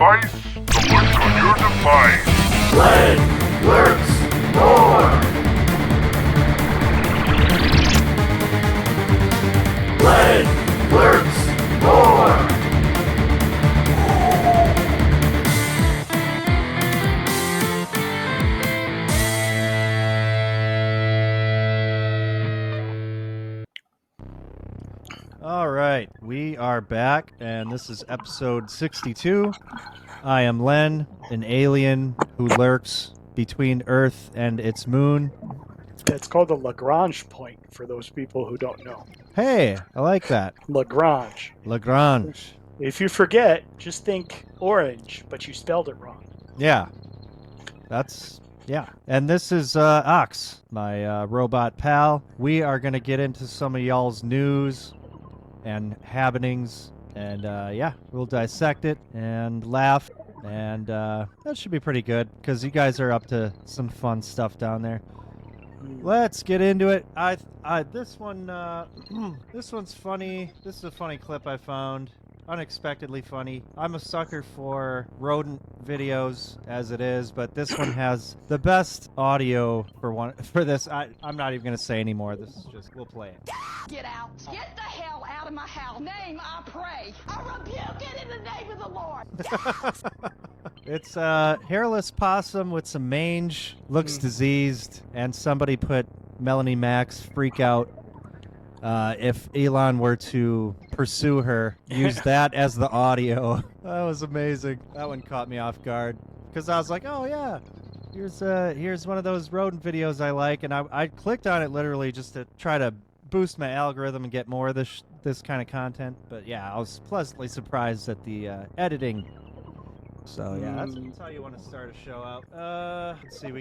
advice to look on your device. Len Lurks Moar. Len Lurks Moar. All right, we are back, and this is episode 62. I am Len, an alien who lurks between Earth and its moon. It's called the Lagrange point for those people who don't know. Hey, I like that. Lagrange. Lagrange. If you forget, just think orange, but you spelled it wrong. Yeah. Yeah. And this is Ox, my robot pal. We are going to get into some of y'all's news and happenings, and yeah, we'll dissect it and laugh, and that should be pretty good because you guys are up to some fun stuff down there. Let's get into it. This one's funny. This is a funny clip I found. Unexpectedly funny. I'm a sucker for rodent videos as it is, but this one has the best audio for this. I'm not even gonna say anymore. This is just, we'll play it. Get out. Get the hell out of my house. Name, I pray. I rebuke it in the name of the Lord. It's a hairless possum with some mange, looks diseased, and somebody put Melanie Max freak out. If Elon were to pursue her, use that as the audio. That was amazing. That one caught me off guard because I was like, oh yeah, here's one of those rodent videos I like, and I clicked on it literally just to try to boost my algorithm and get more of this kind of content. But yeah, I was pleasantly surprised at the editing. So yeah, that's how you want to start a show out. Let's see,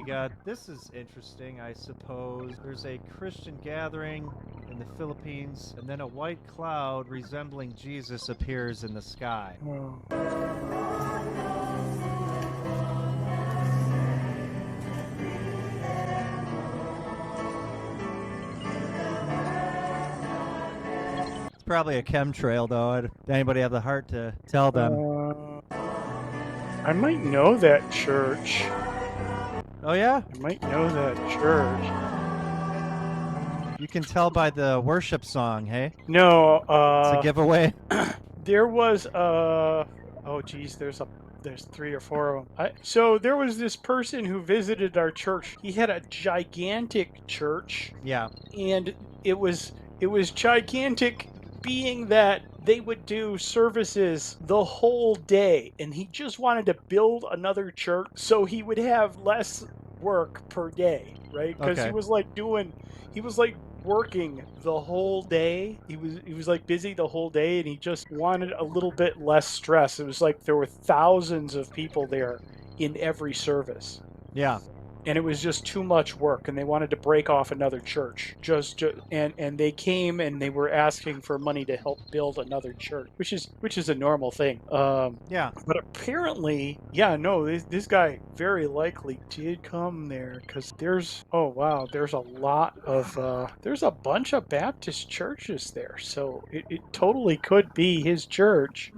this is interesting, I suppose. There's a Christian gathering in the Philippines, and then a white cloud resembling Jesus appears in the sky. It's probably a chemtrail, though. Did anybody have the heart to tell them? I might know that church. Oh yeah? I might know that church. You can tell by the worship song, hey? No, It's a giveaway. there was oh geez, there's 3 or 4 of them. So there was this person who visited our church. He had a gigantic church. Yeah. And it was gigantic, being that they would do services the whole day, and he just wanted to build another church so he would have less work per day, right? Because Okay. he was like working the whole day. He was like busy the whole day, and he just wanted a little bit less stress. It was like there were thousands of people there in every service. Yeah. And it was just too much work, and they wanted to break off another church. And they came and they were asking for money to help build another church, which is a normal thing. Yeah. But apparently, this guy very likely did come there, because there's a lot of there's a bunch of Baptist churches there, so it totally could be his church.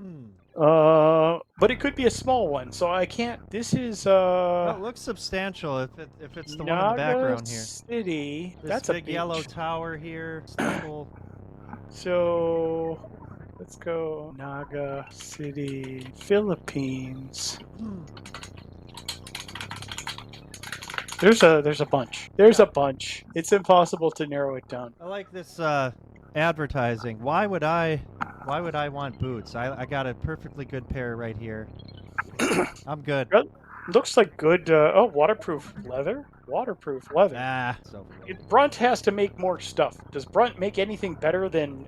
But it could be a small one, so I can't. This is Well, it looks substantial if it's the one in the background here. City. This That's big a yellow tower here. Steeple. So let's go Naga City, Philippines. There's a bunch. There's a bunch. It's impossible to narrow it down. I like this advertising. Why would I want boots? I got a perfectly good pair right here. I'm good. Looks like good. Waterproof leather. Waterproof leather. Ah, so Brunt has to make more stuff. Does Brunt make anything better than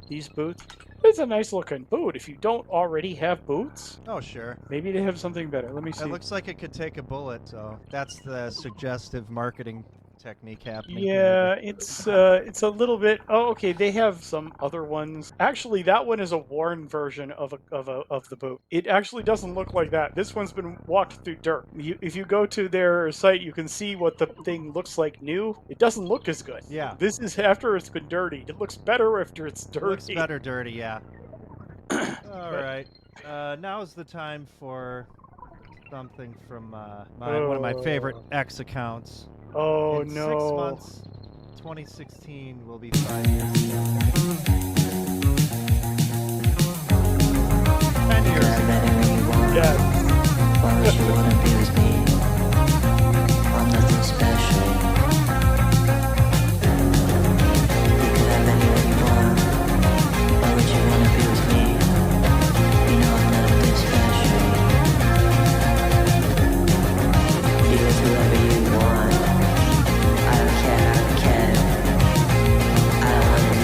these boots? It's a nice looking boot. If you don't already have boots, oh sure. maybe they have something better. Let me see. It looks like it could take a bullet, so that's the suggestive marketing technique happening. Yeah, it's a little bit. Oh, okay. They have some other ones. Actually, that one is a worn version of the boot. It actually doesn't look like that. This one's been walked through dirt. If you go to their site, you can see what the thing looks like new. It doesn't look as good. Yeah. This is after it's been dirty. It looks better after it's dirty. It looks better dirty, yeah. All right. Now is the time for something from one of my favorite X accounts. Oh In no. 6 months, 2016 will be 5 years ago. 10 years ago. Yes. Why would you wanna be with me? I'm nothing special. You could have anyone you want. Why would you wanna be with me? You know I'm nothing special. Be with whoever you want. I don't care, I don't care. I don't wanna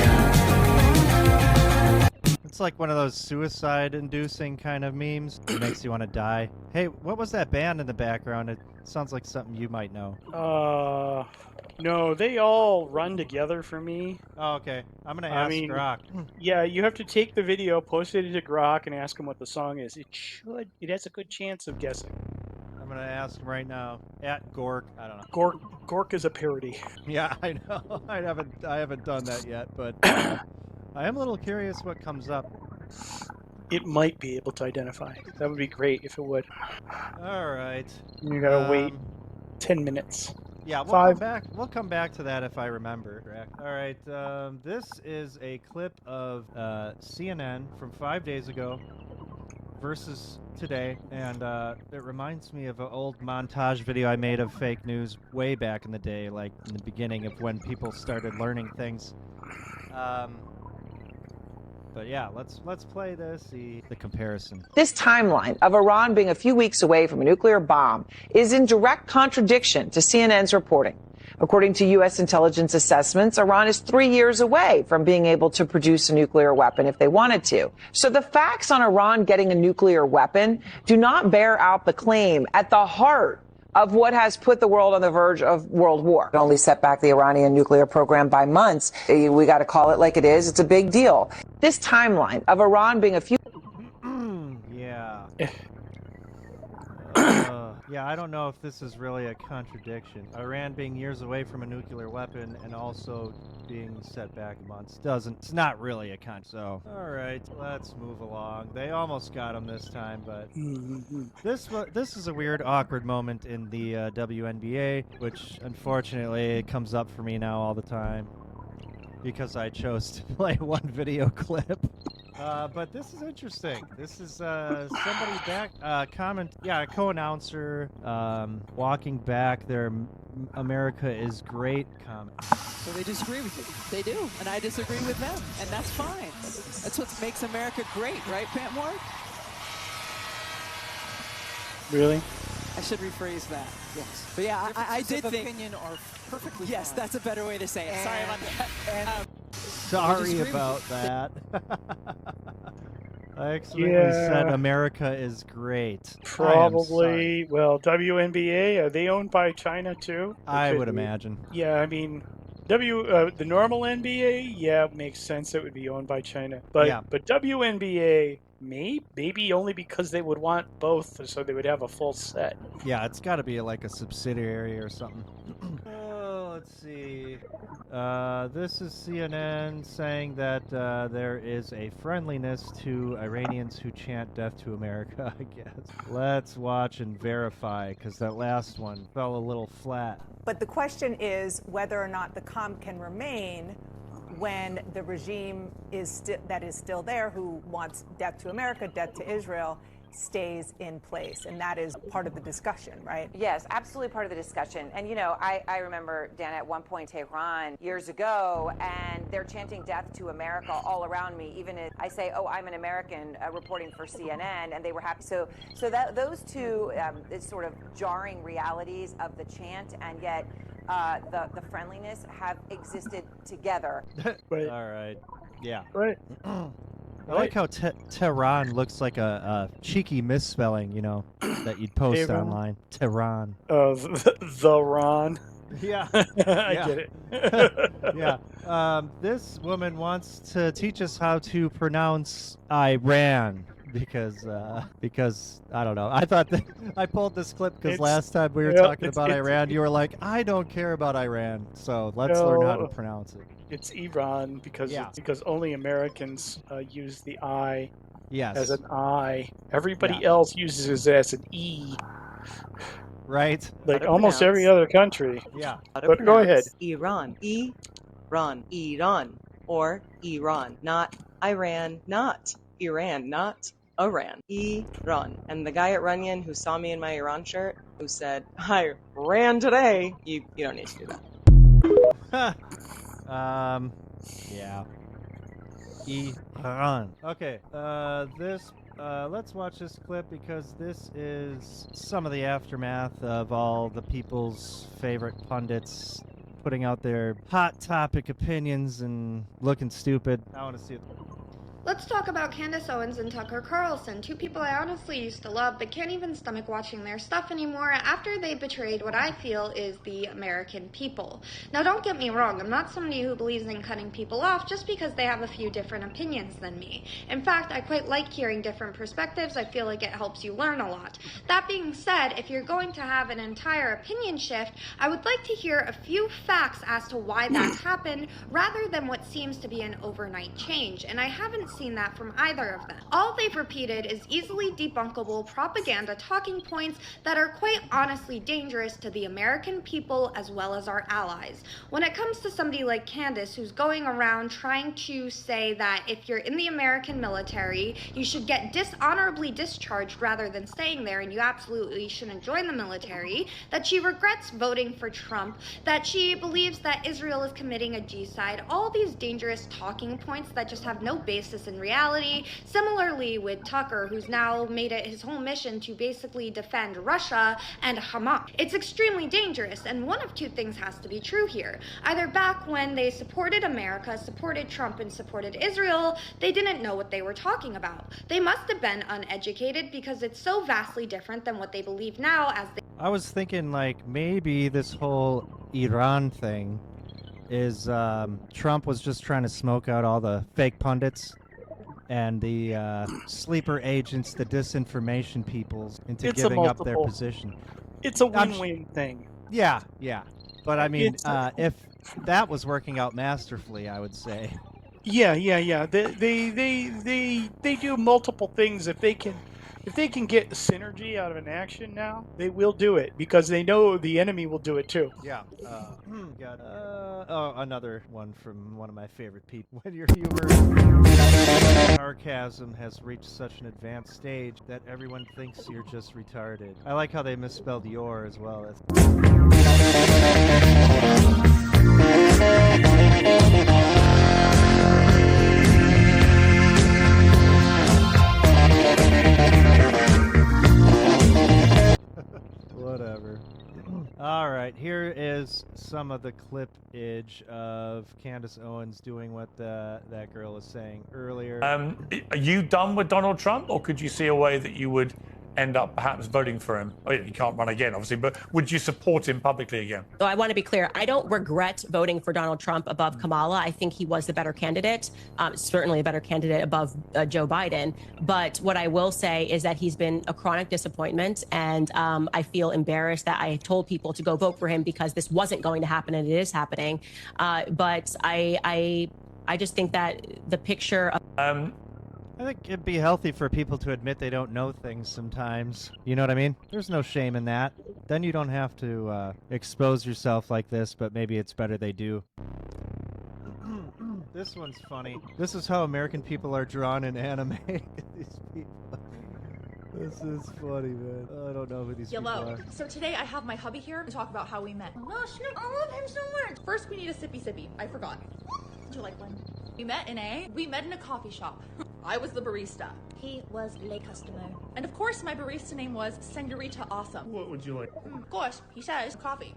know. It's like one of those suicide-inducing kind of memes. It makes you want to die. Hey, what was that band in the background? It sounds like something you might know. No, they all run together for me. Oh, okay. I'm gonna I ask mean- Grok. Yeah, you have to take the video, post it into Grok, and ask him what the song is. It has a good chance of guessing. I'm gonna ask him right now. At Gork. I don't know. Gork is a parody. Yeah, I know. I haven't done that yet, but I am a little curious what comes up. It might be able to identify. That would be great if it would. All right. You gotta wait Um, 10 minutes. Yeah, we'll 5. come back. We'll come back to that if I remember. Correct. All right. This is a clip of CNN from 5 days ago versus today, and it reminds me of an old montage video I made of fake news way back in the day, like in the beginning of when people started learning things. But yeah, let's play this. See the comparison. This timeline of Iran being a few weeks away from a nuclear bomb is in direct contradiction to CNN's reporting. According to U.S. intelligence assessments, Iran is 3 years away from being able to produce a nuclear weapon if they wanted to. So the facts on Iran getting a nuclear weapon do not bear out the claim at the heart of what has put the world on the verge of world war. It only set back the Iranian nuclear program by months. We got to call it like it is. It's a big deal. This timeline of Iran being a few... Yeah. Yeah, I don't know if this is really a contradiction. Iran being years away from a nuclear weapon and also being set back months it's not really a So, all right, let's move along. They almost got him this time, but this is a weird, awkward moment in the WNBA, which unfortunately it comes up for me now all the time because I chose to play one video clip. But this is interesting. This is somebody back a co-announcer walking back their "America is great" comment. So they disagree with you. They do, and I disagree with them, and that's fine. That's what makes America great, right, Pant Moore? Really? I should rephrase that. Yes. But yeah, I did think. Opinion are perfectly Yes, fine. that's a better way to say it. Sorry about that. Sorry disagree about with that. I accidentally said America is great. Probably. Well, WNBA, are they owned by China too? I Could would be. imagine. Yeah, I mean, the normal NBA, yeah, makes sense. It would be owned by China. But Yeah. but WNBA, maybe only because they would want both, so they would have a full set. Yeah, it's got to be like a subsidiary or something. Oh, let's see. This is CNN saying that there is a friendliness to Iranians who chant death to America, I guess. Let's watch and verify, because that last one fell a little flat. But the question is whether or not the calm can remain when the regime that is still there, who wants death to America, death to Israel, stays in place. And that is part of the discussion, right? Yes, absolutely part of the discussion. And, you know, I remember, Dan, at one point, Tehran years ago, and they're chanting death to America all around me. Even if I say, oh, I'm an American reporting for CNN, and they were happy. So that those two sort of jarring realities of the chant and yet the friendliness have existed together. Right. All right. Yeah. Right. I like how Tehran looks like a cheeky misspelling, you know, that you'd post Tehran? online. Tehran. Oh, the Ron. Yeah. I Yeah. get it. Yeah. This woman wants to teach us how to pronounce Iran because I don't know. I thought that I pulled this clip because It's- last time we were yep, talking it's- about it's- Iran, you were like, I don't care about Iran, so let's learn how to No. pronounce it. It's Iran because Yeah. only Americans use the I. Yes. as an I. Everybody Yeah. else uses it as an E, Right? like to almost every pronounce. other country. Yeah. How to But go ahead. pronounce Iran. Iran. Iran. Or Iran. Not Iran. Not Iran. Not Iran. Iran. And the guy at Runyon who saw me in my Iran shirt, who said, I ran today. You don't need to do that. Yeah. Iran. Okay. Let's watch this clip because this is some of the aftermath of all the people's favorite pundits putting out their hot topic opinions and looking stupid. I want to see it. Let's talk about Candace Owens and Tucker Carlson, two people I honestly used to love but can't even stomach watching their stuff anymore after they betrayed what I feel is the American people. Now don't get me wrong, I'm not somebody who believes in cutting people off just because they have a few different opinions than me. In fact, I quite like hearing different perspectives. I feel like it helps you learn a lot. That being said, if you're going to have an entire opinion shift, I would like to hear a few facts as to why that's happened rather than what seems to be an overnight change, and I haven't seen that from either of them. All they've repeated is easily debunkable propaganda talking points that are quite honestly dangerous to the American people as well as our allies. When it comes to somebody like Candace, who's going around trying to say that if you're in the American military, you should get dishonorably discharged rather than staying there, and you absolutely shouldn't join the military, that she regrets voting for Trump, that she believes that Israel is committing a genocide, all these dangerous talking points that just have no basis in reality. Similarly with Tucker, who's now made it his whole mission to basically defend Russia and Hamas. It's extremely dangerous, and one of two things has to be true here. Either back when they supported America, supported Trump, and supported Israel, they didn't know what they were talking about. They must have been uneducated because it's so vastly different than what they believe now as they... I was thinking, like, maybe this whole Iran thing is Trump was just trying to smoke out all the fake pundits and the sleeper agents, the disinformation peoples, into giving up their position. It's a win-win thing. Yeah. But I mean, if that was working out masterfully, I would say. Yeah. They do multiple things. If they can get synergy out of an action now, they will do it because they know the enemy will do it too. Yeah. Another one from one of my favorite people. When your humor sarcasm has reached such an advanced stage that everyone thinks you're just retarded. I like how they misspelled your as well. Whatever. All right, here is some of the clip-age of Candace Owens doing what that girl was saying earlier. Are you done with Donald Trump, or could you see a way that you would end up perhaps voting for him? Oh, you can't run again, obviously, but would you support him publicly again? So I want to be clear. I don't regret voting for Donald Trump above Kamala. I think he was the better candidate, certainly a better candidate above Joe Biden. But what I will say is that he's been a chronic disappointment, and I feel embarrassed that I told people to go vote for him because this wasn't going to happen, and it is happening. But I just think that the picture of I think it'd be healthy for people to admit they don't know things sometimes. You know what I mean? There's no shame in that. Then you don't have to expose yourself like this, but maybe it's better they do. This one's funny. This is how American people are drawn in anime. These people. This is funny, man. I don't know who these people are. So today I have my hubby here to talk about how we met. Oh gosh, no, I love him so much. First, we need a sippy sippy. I forgot. Did you like one? We met in a coffee shop. I was the barista. He was le customer. And of course, my barista name was Senorita Awesome. What would you like? Of course, he says coffee.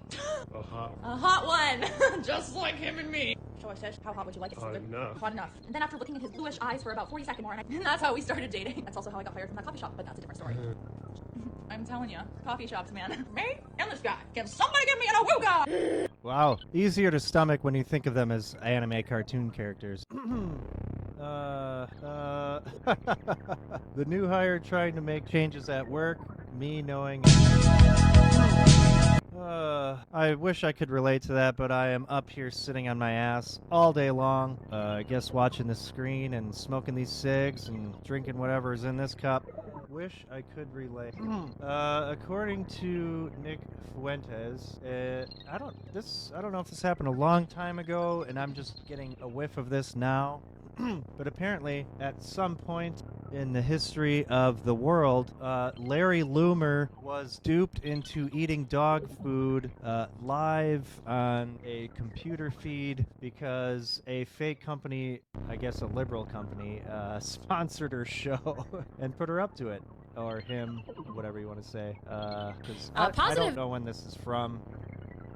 A hot one. Just like him and me. So I said, how hot would you like it? Hot enough. Hot enough. And then after looking at his bluish eyes for about 40 seconds more, and that's how we started dating. That's also how I got fired from that coffee shop, but that's a different story. I'm telling you, coffee shops, man. Me and this guy. Can somebody give me an awooga? Wow. Easier to stomach when you think of them as anime cartoon characters. The new hire trying to make changes at work. Me knowing I wish I could relate to that, but I am up here sitting on my ass all day long. I guess watching the screen and smoking these cigs and drinking whatever is in this cup. Wish I could relate. According to Nick Fuentes, I don't know if this happened a long time ago, and I'm just getting a whiff of this now. But apparently, at some point in the history of the world, Larry Loomer was duped into eating dog food live on a computer feed because a fake company, I guess a liberal company, sponsored her show and put her up to it. Or him, whatever you want to say. 'Cause I don't know when this is from.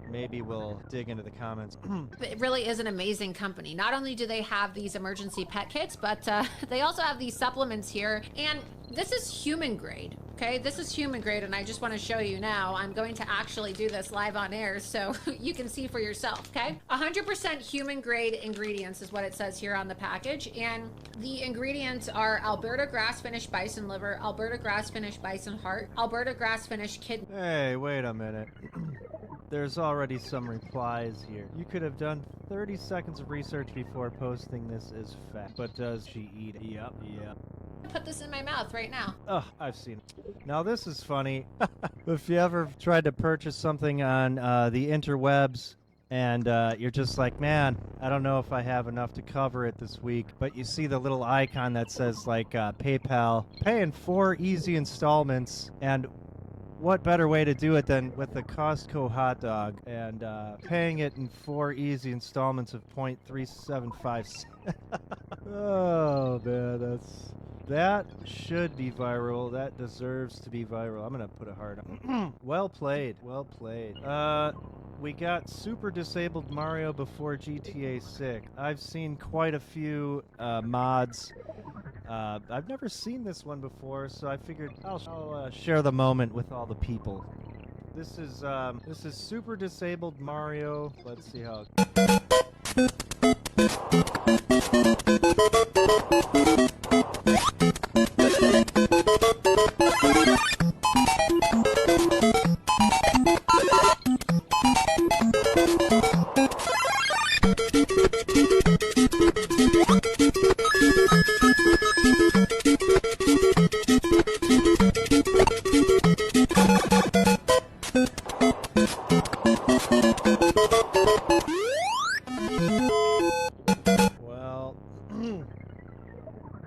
Maybe we'll dig into the comments. It really is an amazing company. Not only do they have these emergency pet kits, but they also have these supplements here. And this is human grade, okay? This is human grade, and I just want to show you now. I'm going to actually do this live on air so you can see for yourself, okay? 100% human grade ingredients is what it says here on the package. And the ingredients are Alberta grass-finished bison liver, Alberta grass-finished bison heart, Alberta grass-finished kidney. Hey, wait a minute. There's already some replies here. You could have done 30 seconds of research before posting this as fact. But does she eat it? Yep. Put this in my mouth right now. Oh, I've seen it. Now this is funny. If you ever tried to purchase something on the interwebs and you're just like, man, I don't know if I have enough to cover it this week, but you see the little icon that says like PayPal, pay in 4 easy installments, and what better way to do it than with a Costco hot dog and paying it in 4 easy installments of 0.375 cents. Oh man, that should be viral. That deserves to be viral. I'm gonna put a heart on. Well played. We got Super Disabled Mario before GTA 6. I've seen quite a few mods. I've never seen this one before, so I figured I'll share the moment with all the people. This is Super Disabled Mario. Let's see how.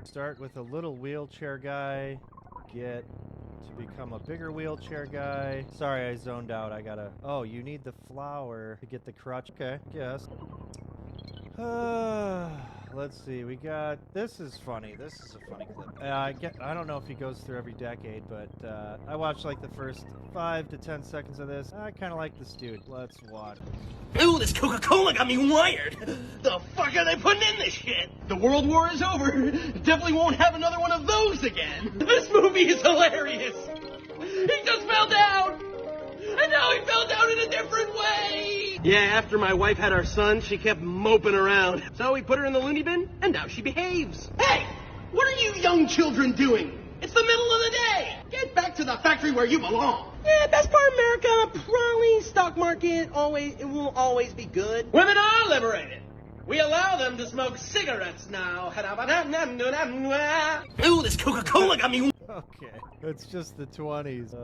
Start with a little wheelchair guy, get to become a bigger wheelchair guy. Sorry, I zoned out. I gotta... Oh, you need the flower to get the crutch. Okay, yes. Let's see, we got... This is funny. This is a funny clip. I don't know if he goes through every decade, but I watched like the first 5 to 10 seconds of this. I kind of like this dude. Let's watch. Ooh, this Coca-Cola got me wired. The fuck are they putting in this shit? The World War is over. Definitely won't have another one of those again. This movie is hilarious. He just fell down. And now he fell down in a different way. Yeah, after my wife had our son, she kept moping around. So we put her in the loony bin, and now she behaves. Hey, what are you young children doing? It's the middle of the day. Get back to the factory where you belong. Yeah, best part of America, probably stock market, it will always be good. Women are liberated. We allow them to smoke cigarettes now. Ooh, this Coca-Cola got me... Okay, it's just the 20s.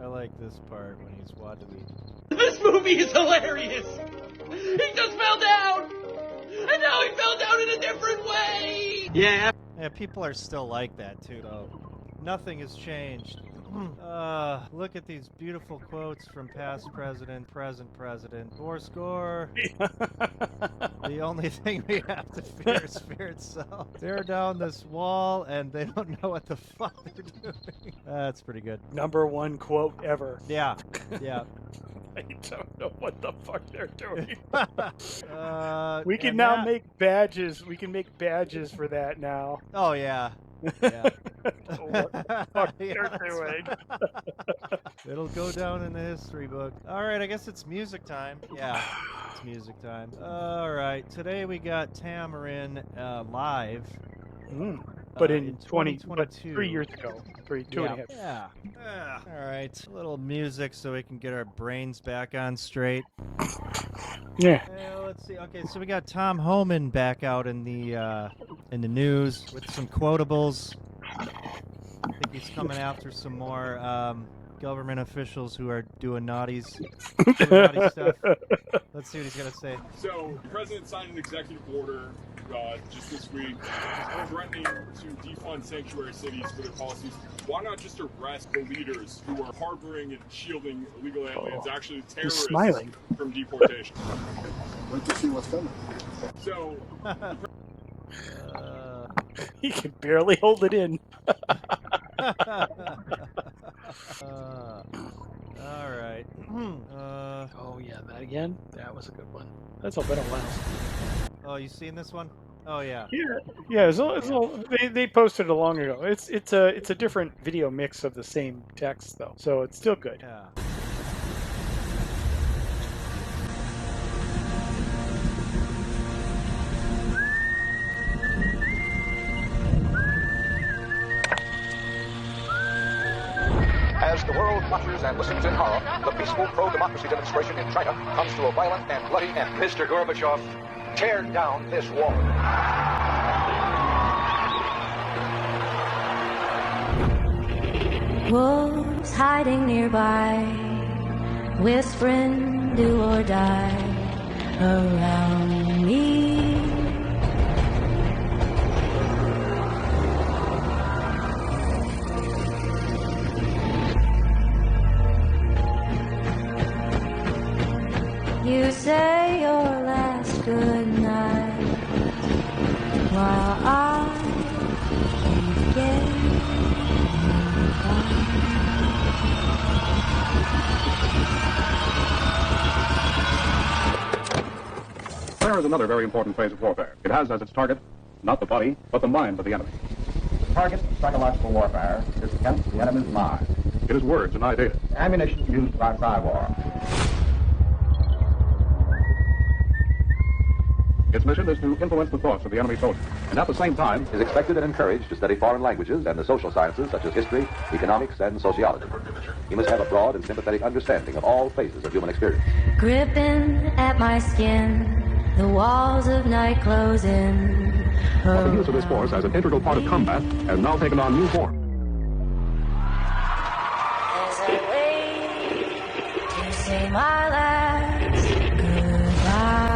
I like this part when he's watching me. This movie is hilarious. He just fell down. And now he fell down in a different way. Yeah, people are still like that, too, though. Nothing has changed. Look at these beautiful quotes from past president, present president. Score. The only thing we have to fear is fear itself. They're down this wall and they don't know what the fuck they're doing. That's pretty good. #1 quote ever. Yeah. I don't know what the fuck they're doing. We can now make badges. We can make badges for that now. Oh, yeah. What the fuck they're doing. It'll go down in the history book. Alright, I guess it's music time. Yeah, it's music time. Alright, today we got Tamarin live. but in 2022. but 3 years ago, two and a half. Yeah. All right. A little music so we can get our brains back on straight. Yeah. Let's see. Okay, so we got Tom Homan back out in the news with some quotables. I think he's coming after some more government officials who are doing naughty stuff. Let's see what he's gonna say. So, the president signed an executive order just this week threatening to defund sanctuary cities for their policies. Why not just arrest the leaders who are harboring and shielding illegal aliens, actually terrorists, from deportation? Wait to see what's coming. So, he can barely hold it in. All right. Oh yeah, that again. That was a good one. That's been a while. Oh, you seen this one? Oh yeah. Yeah. They posted it long ago. It's a different video mix of the same text though, so it's still good. Yeah. As the world watches and listens in horror, the peaceful pro-democracy demonstration in China comes to a violent and bloody end. Mr. Gorbachev, tear down this wall. Wolves hiding nearby, whispering do or die around me. You say your last good night while I keep getting Prayer is another very important phase of warfare. It has as its target not the body, but the mind of the enemy. The target of psychological warfare is against the enemy's mind. It is words and ideas. Ammunition used by cyber. Its mission is to influence the thoughts of the enemy soldier, and at the same time is expected and encouraged to study foreign languages and the social sciences such as history, economics, and sociology. He must have a broad and sympathetic understanding of all phases of human experience. gripping at my skin, the walls of night closing. But the use of this force as an integral part of combat has now taken on new form. As I wait to say my last goodbye.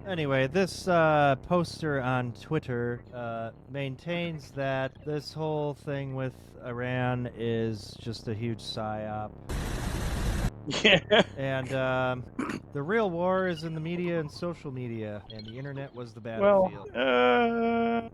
Anyway, this poster on Twitter maintains that this whole thing with Iran is just a huge psyop. Yeah. And the real war is in the media and social media, and the internet was the Well, battlefield.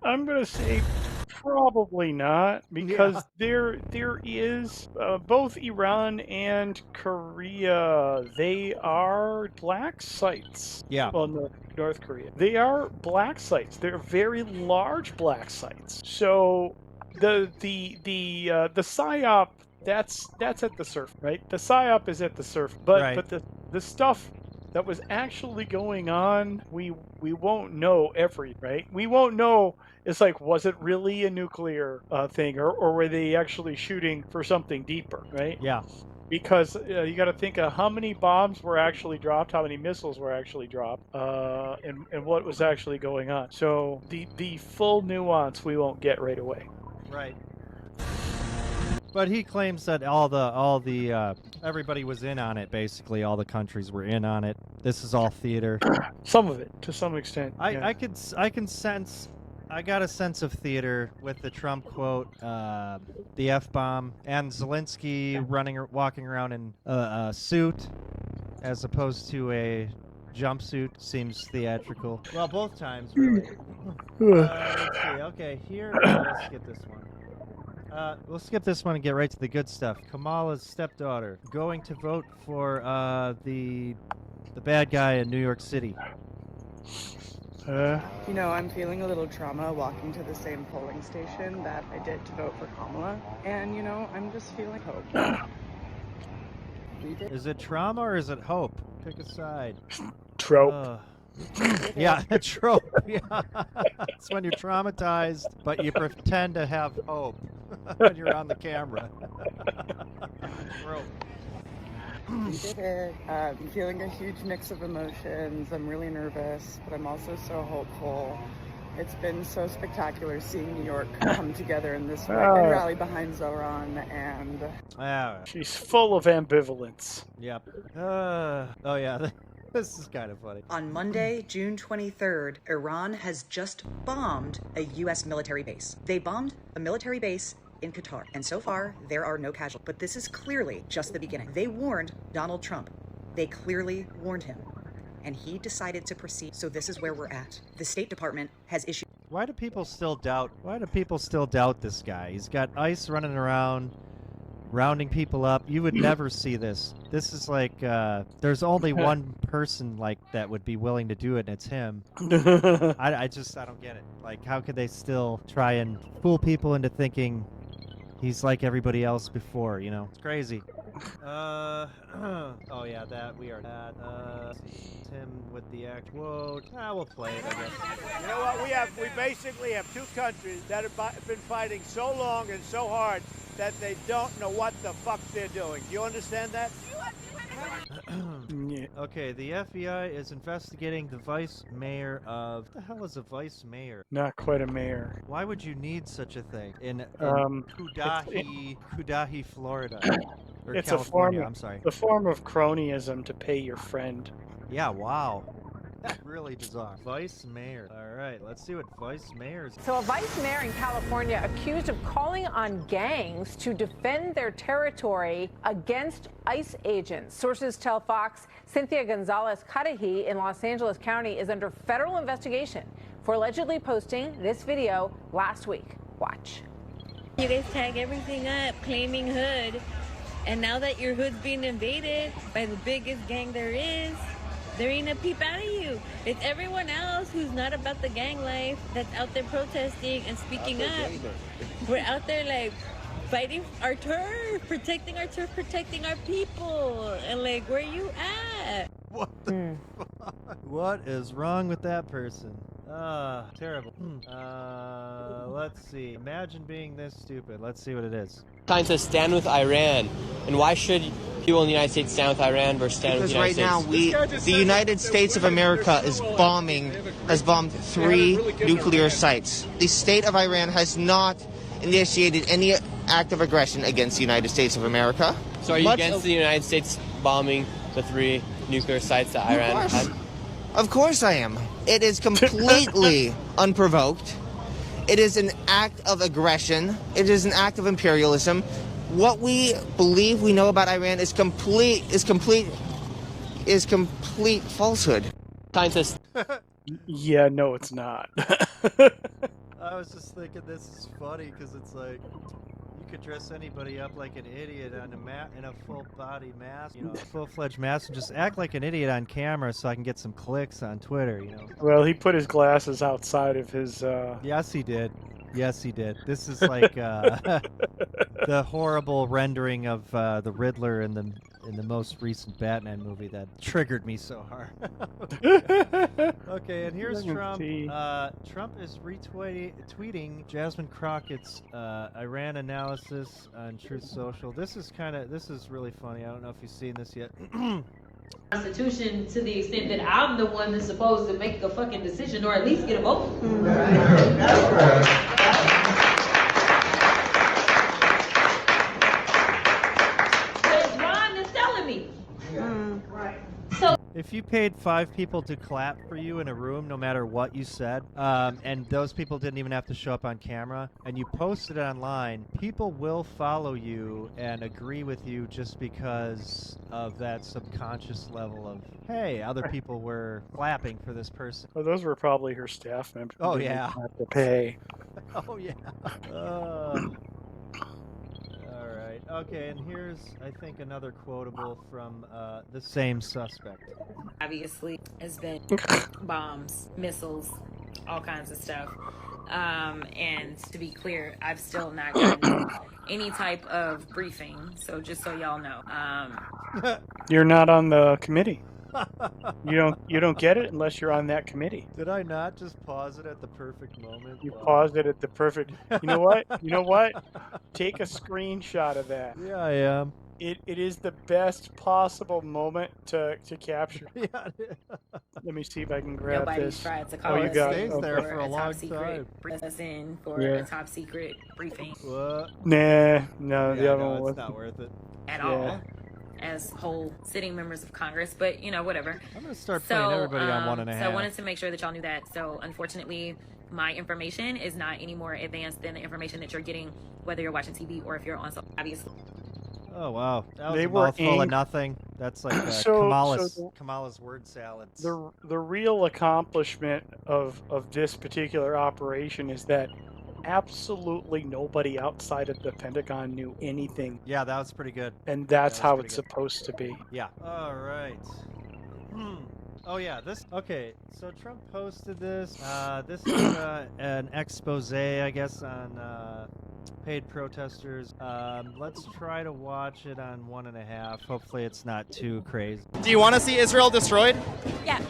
I'm gonna say probably not, because there is both Iran and Korea. They are black sites. Yeah. Well, North Korea. They are black sites. They're very large black sites. So the psyop. That's at the surf, right? The psyop is at the surf, but the stuff that was actually going on, we won't know right? We won't know. It's like, was it really a nuclear thing, or were they actually shooting for something deeper, right? Yeah. Because you got to think of how many bombs were actually dropped, how many missiles were actually dropped, and what was actually going on. So the full nuance we won't get right away. Right. But he claims that all the everybody was in on it. Basically, all the countries were in on it. This is all theater. Some of it, to some extent. I can sense. I got a sense of theater with the Trump quote, the F-bomb, and Zelensky walking around in a suit, as opposed to a jumpsuit seems theatrical. Well, both times, really. Let's see. Okay, here, we'll skip this one. We'll skip this one and get right to the good stuff. Kamala's stepdaughter going to vote for the bad guy in New York City. You know, I'm feeling a little trauma walking to the same polling station that I did to vote for Kamala. And, you know, I'm just feeling hope. Is it trauma or is it hope? Pick a side. Trope. Yeah, a trope. Yeah. It's when you're traumatized, but you pretend to have hope when you're on the camera. Trope. We did it. I'm feeling a huge mix of emotions. I'm really nervous, but I'm also so hopeful. It's been so spectacular seeing New York come together in this way and rally behind Zoran, and she's full of ambivalence. Yep. Oh yeah, this is kind of funny. On Monday, June 23rd, Iran has just bombed a U.S. military base. They bombed a military base in Qatar, and so far there are no casualties. But this is clearly just the beginning. They warned Donald Trump. They clearly warned him, and he decided to proceed. So this is where we're at. The State Department has issued. Why do people still doubt this guy? He's got ICE running around, rounding people up. You would never see this. This is like there's only one person like that would be willing to do it, and it's him. I don't get it. Like, how could they still try and fool people into thinking he's like everybody else before, you know? It's crazy. Oh yeah, that we are that. Tim with the act. Whoa. We'll play it, I guess. You know what? We basically have two countries that have been fighting so long and so hard that they don't know what the fuck they're doing. Do you understand that? Okay, the FBI is investigating the vice mayor of... What the hell is a vice mayor? Not quite a mayor. Why would you need such a thing in Cudahy, Florida? Or It's California, a form. I'm sorry. The form of cronyism to pay your friend. Yeah, wow. That's really bizarre. Vice mayor. All right, let's see what vice mayors. So a vice mayor in California accused of calling on gangs to defend their territory against ICE agents. Sources tell Fox Cynthia Gonzalez-Cudahy in Los Angeles County is under federal investigation for allegedly posting this video last week. Watch. You guys tag everything up, claiming hood. And now that your hood's being invaded by the biggest gang there is, there ain't a peep out of you. It's everyone else who's not about the gang life that's out there protesting and speaking up. We're out there like fighting our turf, protecting our people. And like, where you at? What the fuck? What is wrong with that person? Terrible. Let's see. Imagine being this stupid. Let's see what it is. Time to stand with Iran. And why should people in the United States stand with Iran versus stand with the United States? Because right now, the United States of America has bombed 3 nuclear sites. The state of Iran has not initiated any act of aggression against the United States of America. So are you against the United States bombing the 3 nuclear sites that Iran had? Of course I am. It is completely unprovoked. It is an act of aggression. It is an act of imperialism. What we believe we know about Iran is complete falsehood. Scientists. Yeah, no, it's not. I was just thinking this is funny because it's like you could dress anybody up like an idiot on in a full body mask, you know, a full-fledged mask, and just act like an idiot on camera so I can get some clicks on Twitter, you know. Well, he put his glasses outside of his. Yes, he did. Yes, he did. This is like the horrible rendering of the Riddler in the most recent Batman movie that triggered me so hard. Okay, and here's Trump. Trump is tweeting Jasmine Crockett's Iran analysis on Truth Social. This is really funny. I don't know if you've seen this yet. Constitution to the extent that I'm the one that's supposed to make a fucking decision or at least get a vote. Ron is telling me. If if you paid 5 people to clap for you in a room, no matter what you said, and those people didn't even have to show up on camera, and you posted it online, people will follow you and agree with you just because of that subconscious level of, hey, other people were clapping for this person. Well, those were probably her staff members. Oh, They yeah. didn't have to pay. Oh, yeah. All right. Okay, and here's, I think, another quotable from the same suspect. Obviously, has been bombs, missiles, all kinds of stuff. And to be clear, I've still not gotten any type of briefing. So just so y'all know, You're not on the committee. You don't get it unless you're on that committee. Did I not just pause it at the perfect moment? You paused it at the perfect. You know what? You know what? Take a screenshot of that. Yeah, I am. It is the best possible moment to capture. Yeah. Let me see if I can grab nobody's this. tried to Oh, call you us got in it. there Okay. for a long top secret, time. bring us in for Yeah. a top secret briefing What? Nah, no, the Yeah, other no, one it's was not worth it. at Yeah. all as whole sitting members of Congress, but you know, whatever. I'm gonna start putting everybody on 1.5. So I wanted to make sure that y'all knew that. So unfortunately, my information is not any more advanced than the information that you're getting, whether you're watching TV or if you're on. So obviously. Oh wow, that was They a were mouthful of nothing. That's like Kamala's word salads. The real accomplishment of this particular operation is that absolutely nobody outside of the Pentagon knew anything. Yeah, that was pretty good. And that's how it's good. supposed to be. Yeah. All right. Oh yeah, this. Okay, so Trump posted this. This is an expose, I guess, on paid protesters. Let's try to watch it on 1.5. Hopefully, it's not too crazy. Do you want to see Israel destroyed? Yeah.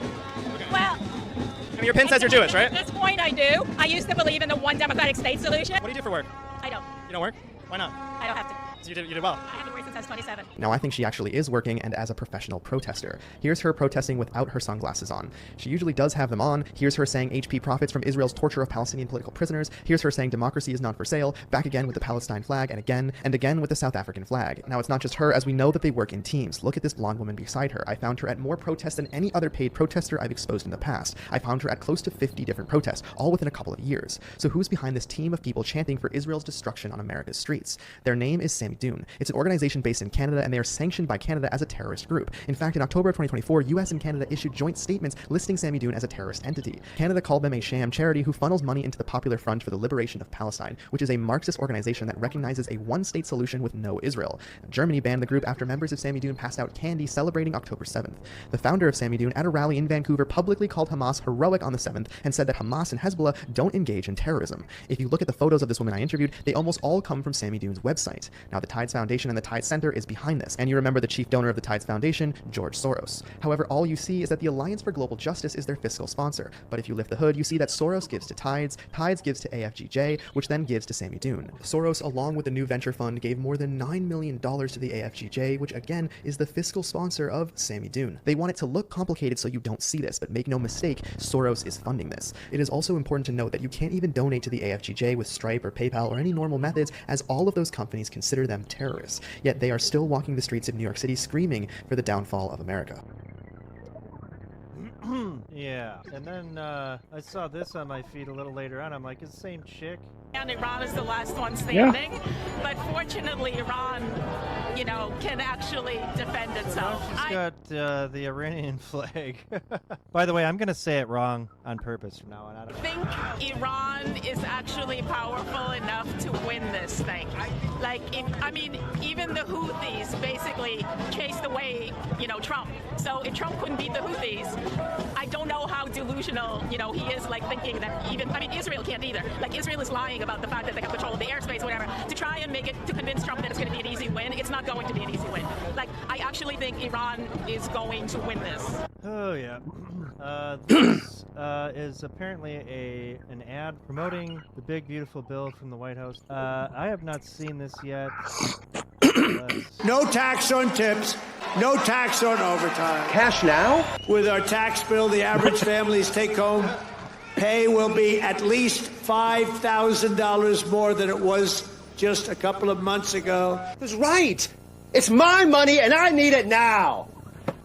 Well, I mean, your pin says you're Jewish, right? at this point, I do. I used to believe in the one democratic state solution. What do you do for work? I don't. You don't work? Why not? I don't have to. So you did well. I haven't worked since I was 27. Now, I think she actually is working and as a professional protester. Here's her protesting without her sunglasses on. She usually does have them on. Here's her saying HP profits from Israel's torture of Palestinian political prisoners. Here's her saying democracy is not for sale. Back again with the Palestine flag and again with the South African flag. Now, it's not just her, as we know that they work in teams. Look at this blonde woman beside her. I found her at more protests than any other paid protester I've exposed in the past. I found her at close to 50 different protests, all within a couple of years. So who's behind this team of people chanting for Israel's destruction on America's streets? Their name is Sammy Dune. It's an organization based in Canada, and they are sanctioned by Canada as a terrorist group. In fact, in October of 2024, US and Canada issued joint statements listing Sammy Dune as a terrorist entity. Canada called them a sham charity who funnels money into the Popular Front for the Liberation of Palestine, which is a Marxist organization that recognizes a one-state solution with no Israel. Germany banned the group after members of Sammy Dune passed out candy celebrating October 7th. The founder of Sammy Dune, at a rally in Vancouver, publicly called Hamas heroic on the 7th and said that Hamas and Hezbollah don't engage in terrorism. If you look at the photos of this woman I interviewed, they almost all come from Sammy Dune's website. Now, the Tides Foundation and the Tides Center is behind this, and you remember the chief donor of the Tides Foundation, George Soros. However, all you see is that the Alliance for Global Justice is their fiscal sponsor, but if you lift the hood, you see that Soros gives to Tides, Tides gives to AFGJ, which then gives to Sammy Dune. Soros, along with the New Venture Fund, gave more than $9 million to the AFGJ, which again is the fiscal sponsor of Sammy Dune. They want it to look complicated so you don't see this, but make no mistake, Soros is funding this. It is also important to note that you can't even donate to the AFGJ with Stripe or PayPal or any normal methods, as all of those companies consider them terrorists, yet they are still walking the streets of New York City screaming for the downfall of America. Yeah, and then I saw this on my feed a little later on. I'm like, it's the same chick. And Iran is the last one standing. Yeah. But fortunately, Iran, can actually defend itself. She's got the Iranian flag. By the way, I'm going to say it wrong on purpose from now on. I think Iran is actually powerful enough to win this thing. Even the Houthis basically chased away, Trump. So if Trump couldn't beat the Houthis, I don't know how delusional, he is, thinking that Israel can't either. Israel is lying about the fact that they have control of the airspace, whatever, to try and to convince Trump that it's going to be an easy win. It's not going to be an easy win. I actually think Iran is going to win this. Oh, yeah. This is apparently an ad promoting the big, beautiful bill from the White House. I have not seen this yet. No tax on tips. No tax on overtime. Cash now? With our tax bill, the average family's take-home pay will be at least $5,000 more than it was just a couple of months ago. That's right. It's my money, and I need it now.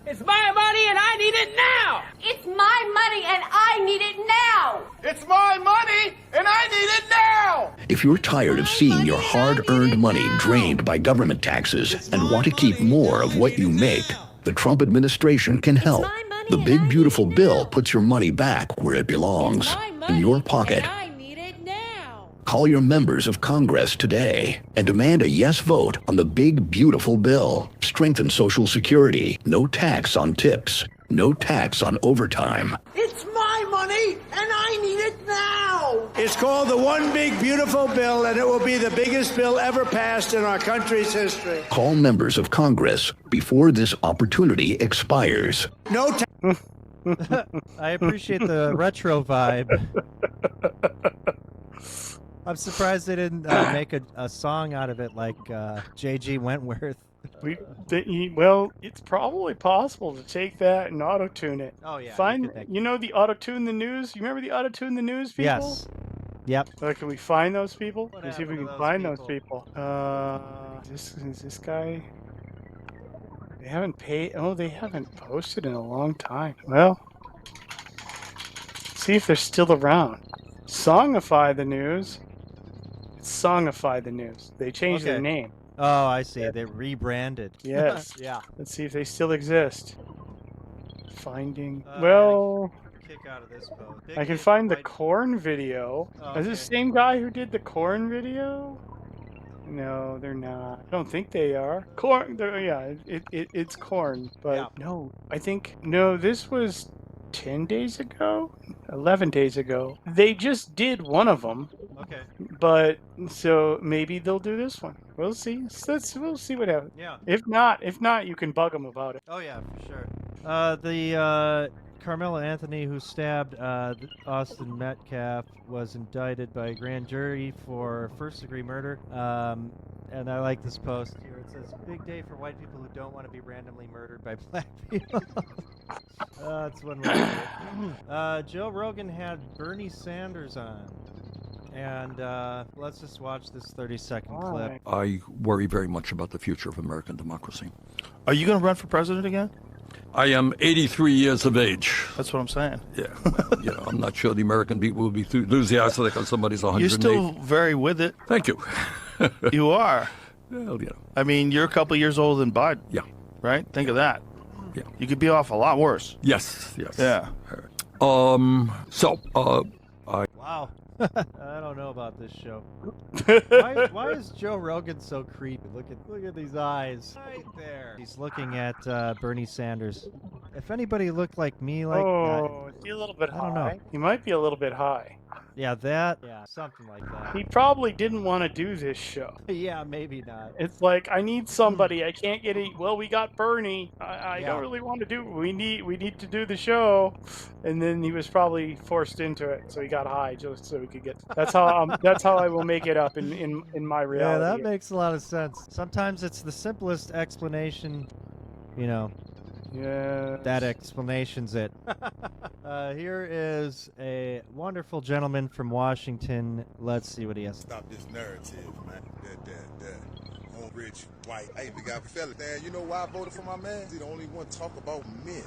It's my money and I need it now! It's my money and I need it now! It's my money and I need it now! If you're tired of seeing your hard-earned money drained by government taxes and want to keep more of what you make, the Trump administration can help. The Big Beautiful Bill puts your money back where it belongs, in your pocket. Call your members of Congress today and demand a yes vote on the Big Beautiful Bill. Strengthen Social Security. No tax on tips. No tax on overtime. It's my money and I need it now! It's called the One Big Beautiful Bill, and it will be the biggest bill ever passed in our country's history. Call members of Congress before this opportunity expires. No tax. I appreciate the retro vibe. I'm surprised they didn't make a song out of it like J.G. Wentworth. Well, it's probably possible to take that and auto-tune it. Oh, yeah. You know the auto-tune the news? You remember the auto-tune the news people? Yes. Yep. Can we find those people? Let's see if we can find people? those people. Is this guy? They haven't paid. Oh, they haven't posted in a long time. Well, see if they're still around. Songify the news. It's Songify the news. They changed their name. Oh, I see. They rebranded. Yes. Yeah. Let's see if they still exist. Finding. Well, kick out of this post. I can find the corn video. Is this the same guy who did the corn video? No, they're not. I don't think they are. Corn. Yeah, it's corn. But no, I think no. This was 10 days ago, 11 days ago. They just did one of them. Okay. But so maybe they'll do this one. We'll see. We'll see what happens. Yeah. If not, you can bug them about it. Oh yeah, for sure. The Carmela Anthony who stabbed Austin Metcalf was indicted by a grand jury for first-degree murder. And I like this post here. It says, "Big day for white people who don't want to be randomly murdered by black people." That's one way to put it. Joe Rogan had Bernie Sanders on. And let's just watch this 30-second clip. I worry very much about the future of American democracy. Are you going to run for president again? I am 83 years of age. That's what I'm saying. Yeah. Well, I'm not sure the American people will be enthusiastic because somebody's 108. You're still very with it. Thank you. You are. Well, yeah. I mean, you're a couple years older than Biden. Yeah. Right? Think of that. Yeah. You could be off a lot worse. Yes. Yeah. Wow. I don't know about this show. Why is Joe Rogan so creepy? Look at these eyes. Right there. He's looking at Bernie Sanders. If anybody looked like me, like is he a little bit high? I don't know. He might be a little bit high. Yeah, something like that. He probably didn't want to do this show. Yeah, maybe not. It's like, I need somebody. I can't get it. Well, we got Bernie. I don't really want to do. We need to do the show, and then he was probably forced into it, so he got high just so we could get. That's how I will make it up in my reality. Yeah, that makes a lot of sense. Sometimes it's the simplest explanation, you know. Yeah. That explanation's it. Here is a wonderful gentleman from Washington. Let's see what he has. Stop this narrative, man. That old rich white. I ain't the guy for fellas. Man, you know why I voted for my man? He the only one talk about men.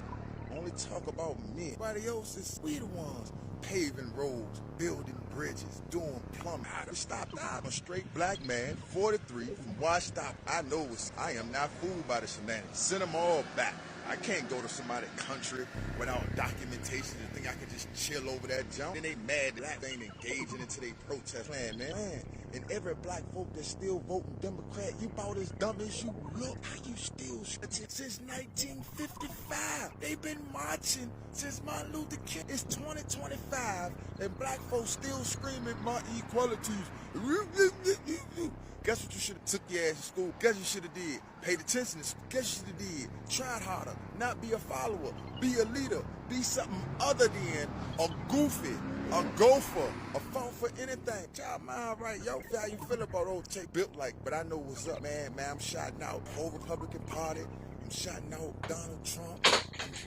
Only talk about men. Everybody else is we the ones paving roads, building bridges, doing plumbing. Stop that. I'm a straight black man, 43, from washed up. I am not fooled by the shenanigans. Send them all back. I can't go to somebody's country without documentation and think I can just chill over that jump. Then they mad that they ain't engaging into their protest plan, man. And every black folk that's still voting Democrat, you about as dumb as you look. How you still since 1955? They've been marching since Martin Luther King. It's 2025 and black folks still screaming my equalities. Guess what you should have took your ass to school? Guess you should have did? Paid attention to school. Guess you should have did? Tried harder. Not be a follower. Be a leader. Be something other than a goofy, a gopher, a fall for anything. Y'all mind right, yo. How you feel about old Jake built like? But I know what's up, man. I'm shouting out whole Republican Party. I'm shouting out Donald Trump.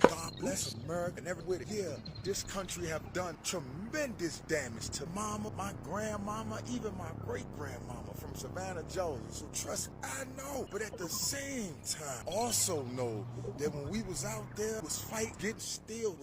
God bless America and everywhere. Yeah, this country have done tremendous damage to mama, my grandmama, even my great-grandmama from Savannah, Georgia. So trust me, I know. But at the same time, also know that when we was out there, was fight, getting still,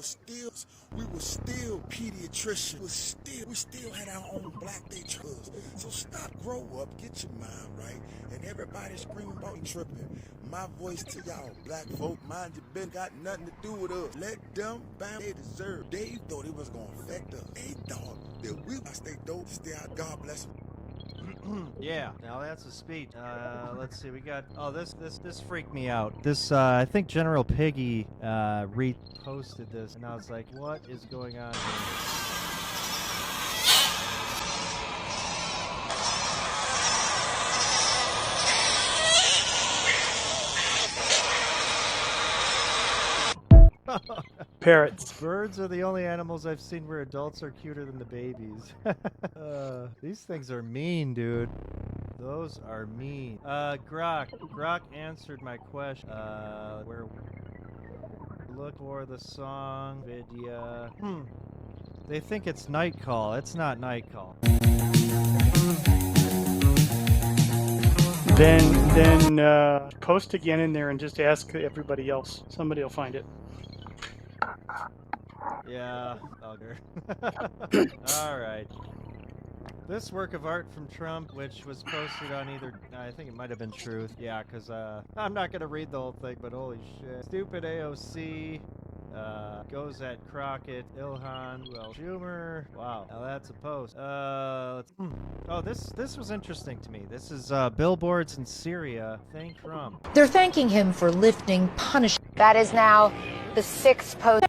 we were still pediatricians. We still had our own black day trust. So stop, grow up, get your mind right. And everybody screaming about tripping. My voice to y'all, black folk, mind your business, got nothing to do with us. Let them bound they deserve. They thought it was gonna affect us. They thought that we must stay dope, stay out. God bless them. Yeah, now that's a speech. Let's see, we got. Oh, this freaked me out. This I think General Piggy reposted this, and I was like, what is going on here? Parrots. Birds are the only animals I've seen where adults are cuter than the babies. These things are mean, dude. Those are mean. Grok answered my question. Where? Look for the song video. They think it's Night Call. It's not Night Call. Then post again in there and just ask everybody else. Somebody will find it. Yeah, bugger. All right. This work of art from Trump, which was posted on either, I think it might have been Truth. Yeah, because I'm not going to read the whole thing, but holy shit. Stupid AOC. Goes at Crockett, Ilhan, Schumer. Wow, now that's a post. Oh, this was interesting to me. This is billboards in Syria. Thank Trump. They're thanking him for lifting punishment. That is now the sixth post.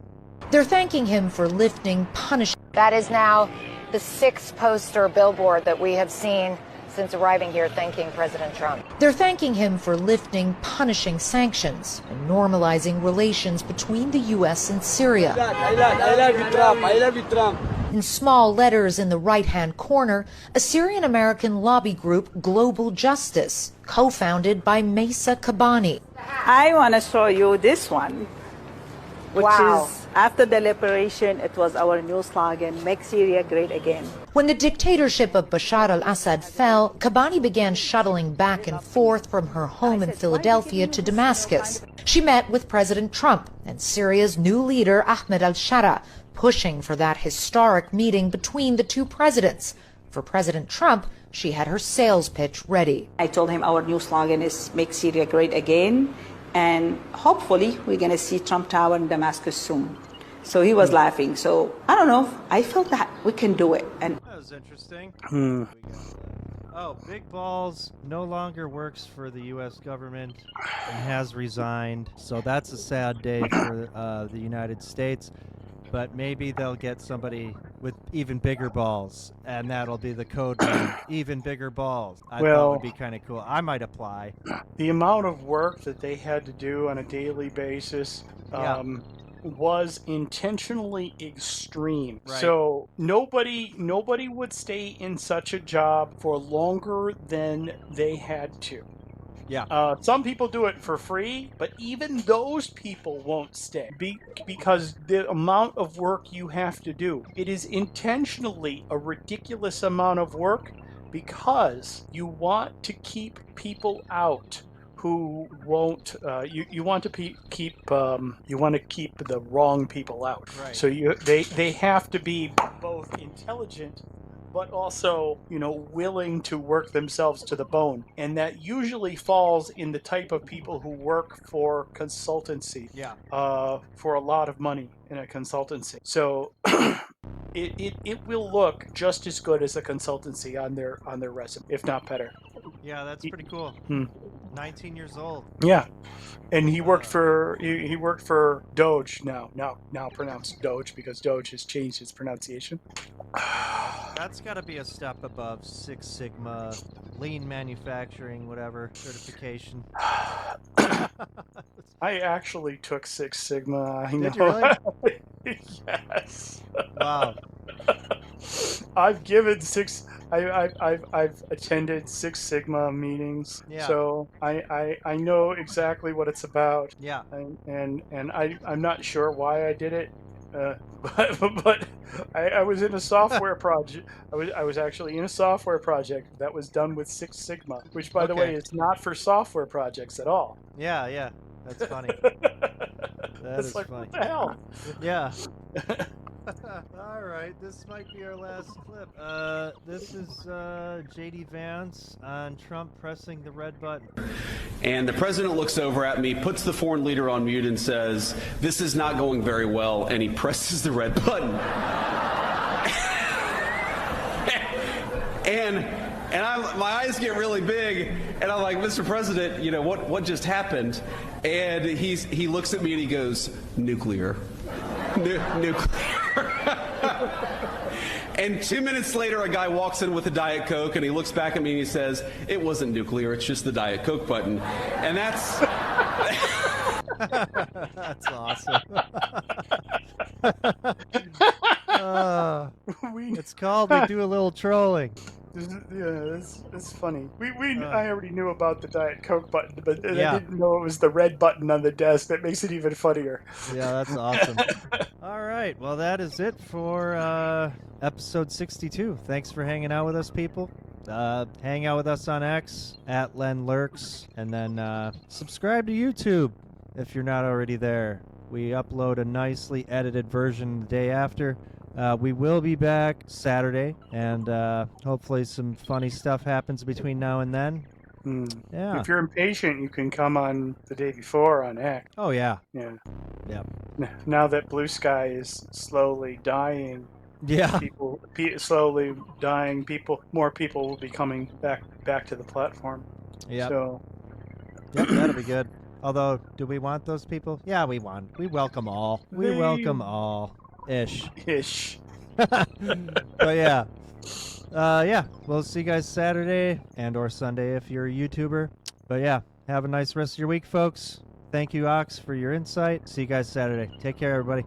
They're thanking him for lifting punishment. That is now the sixth poster billboard that we have seen since arriving here thanking President Trump. They're thanking him for lifting punishing sanctions and normalizing relations between the U.S. and Syria. I love you, Trump. I love you, Trump. In small letters in the right-hand corner, a Syrian-American lobby group, Global Justice, co-founded by Mesa Kabani. I want to show you this one, which is after the liberation, it was our new slogan, Make Syria Great Again. When the dictatorship of Bashar al-Assad fell, Kabani began shuttling back and forth from her home in Philadelphia to Damascus. She met with President Trump and Syria's new leader, Ahmed al-Shara, pushing for that historic meeting between the two presidents. For President Trump, she had her sales pitch ready. I told him our new slogan is Make Syria Great Again, and hopefully we're going to see Trump Tower in Damascus soon. So he was laughing. So I don't know. I felt that we can do it. And that was interesting. Oh, Big Balls no longer works for the U.S. government and has resigned. So that's a sad day for the United States. But maybe they'll get somebody with even bigger balls, and that'll be the code name, even bigger balls. I thought would be kind of cool. I might apply. The amount of work that they had to do on a daily basis was intentionally extreme. Right. So nobody would stay in such a job for longer than they had to. Yeah. Some people do it for free, but even those people won't stay because the amount of work you have to do. It is intentionally a ridiculous amount of work because you want to keep people out who won't. You want to keep the wrong people out. Right. So they have to be both intelligent, but also, willing to work themselves to the bone. And that usually falls in the type of people who work for consultancy. Yeah. For a lot of money in a consultancy. So it will look just as good as a consultancy on their resume, if not better. Yeah, that's pretty cool. 19 years old. Yeah. And he worked for Doge now pronounced Doge because Doge has changed its pronunciation. That's got to be a step above Six Sigma, lean manufacturing, whatever, certification. I actually took Six Sigma. Did you really? Yes. Wow. I've given Six I've attended Six Sigma meetings, Yeah. so I know exactly what it's about. Yeah. And I'm not sure why I did it, but I was in a software project. I was actually in a software project that was done with Six Sigma, which, by the way, is not for software projects at all. Yeah, yeah. That's funny. That It's is like, funny. what the hell? Yeah. All right, this might be our last clip. This is JD Vance on Trump pressing the red button. And the president looks over at me, puts the foreign leader on mute, and says, "This is not going very well," and he presses the red button. And my eyes get really big, and I'm like, "Mr. President, you know what just happened?" And he looks at me and he goes, "Nuclear." Nuclear. And 2 minutes later, a guy walks in with a Diet Coke, and he looks back at me and he says, "It wasn't nuclear, it's just the Diet Coke button." And that's... That's awesome. It's called We Do a Little Trolling. Yeah, it's funny. I already knew about the Diet Coke button, but Yeah. I didn't know it was the red button on the desk. That makes it even funnier. Yeah, that's awesome. All right, well, that is it for episode 62. Thanks for hanging out with us, people. Hang out with us on X, at Len Lurks, and then subscribe to YouTube if you're not already there. We upload a nicely edited version the day after. We will be back Saturday, and hopefully some funny stuff happens between now and then. Yeah. If you're impatient, you can come on the day before on X. Oh, yeah. Yeah. Yeah. Now that Blue Sky is slowly dying, Yeah. Slowly dying, more people will be coming back to the platform. Yep. So. Yep, that'll be good. Although, do we want those people? Yeah, we welcome all. We welcome all. Ish. But yeah. Yeah, we'll see you guys Saturday and or Sunday if you're a YouTuber. But yeah, have a nice rest of your week, folks. Thank you, Ox, for your insight. See you guys Saturday. Take care, everybody.